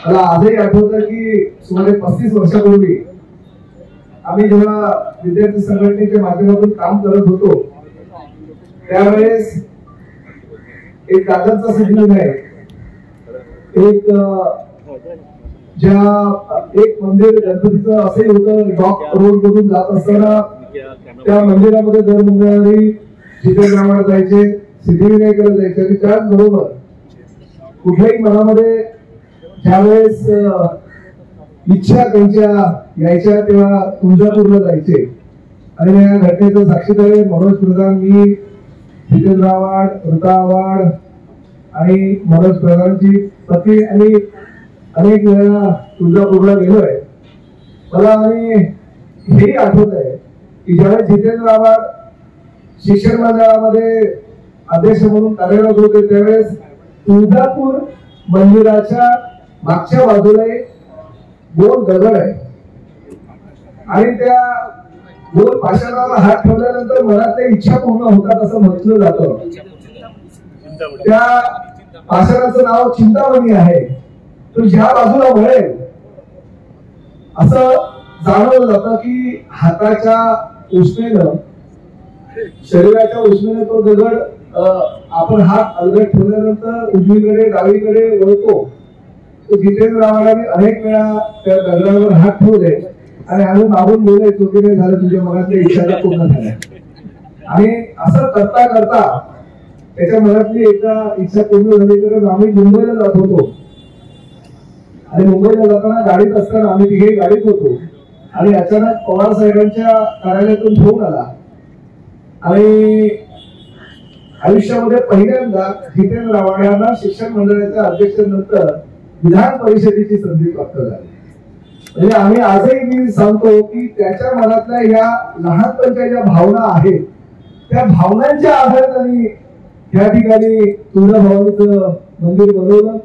मला आजही आठवतं की सुमारे 35 वर्षापूर्वी आम्ही जेव्हा विद्यार्थी संघटनेच्या माध्यमातून काम करत होतो त्यावेळेस एक कागदचा सिग्नल आहे, एक एक मंदिर गणपतीचं असंही होतं, डॉक रोड मधून जात असताना त्या मंदिरामध्ये दर मंगळवारी जितेंद्र आव्हाड जायचे, सिद्धिविनायकला जायचे आणि त्याचबरोबर कुठल्याही मनामध्ये ज्यावेळेस इच्छा त्यांच्या यायच्या तेव्हा तुळजापूरला जायचे. आणि या घटनेचं साक्षीदार मनोज प्रधान, मी, जितेंद्र आव्हाड, ऋता आव्हाड आणि मनोज प्रधानची पत्नी आणि अनेक वेळा तुळजापूरला गेलोय. मला आणि हेही आठवत आहे की ज्यावेळेस जितेंद्र आव्हाड शिक्षण मंडळामध्ये अध्यक्ष म्हणून कार्यरत होते त्यावेळेस तुळजापूर मंदिराच्या मागच्या बाजूला एक गोल दगड आहे आणि त्या गोल पाषाणाला हात ठेवल्यानंतर मनातल्या इच्छा पूर्ण होतात असं म्हटलं जातं. त्या पाषाणाचं नाव चिंतामणी आहे. तो ज्या बाजूला वळेल असं जाणवलं जातं की हाताच्या उष्णेनं, शरीराच्या उष्णेनं तो दगड आपण हात अलगद ठेवल्यानंतर उजवीकडे डावीकडे वळतो. जितेंद्र आव्हाडांनी अनेक वेळा त्या दगडावर हात ठेवले आणि आम्ही मागून बोलले चुकीने झालं, तुझ्या मनातल्या इच्छा पूर्ण झाल्या. आणि असं करता करता त्याच्या मनातली एकदा इच्छा पूर्ण झाली तर आम्ही मुंबईला जात होतो आणि मुंबईला जाताना गाडीत असताना आम्ही तिघे गाडीत होतो आणि अचानक पवार साहेबांच्या कार्यालयातून फोन आला आणि आयुष्यामध्ये पहिल्यांदा जितेंद्र आव्हाड यांना शिक्षण मंडळाच्या अध्यक्षानंतर विधान परिषदेची संधी प्राप्त झाली. म्हणजे आम्ही आजही मी सांगतो की त्याच्या मनातल्या या लहानपणच्या ज्या भावना आहेत त्या भावनांच्या आधारे त्यांनी या ठिकाणी तुळजाभवानीचं मंदिर बनवलं.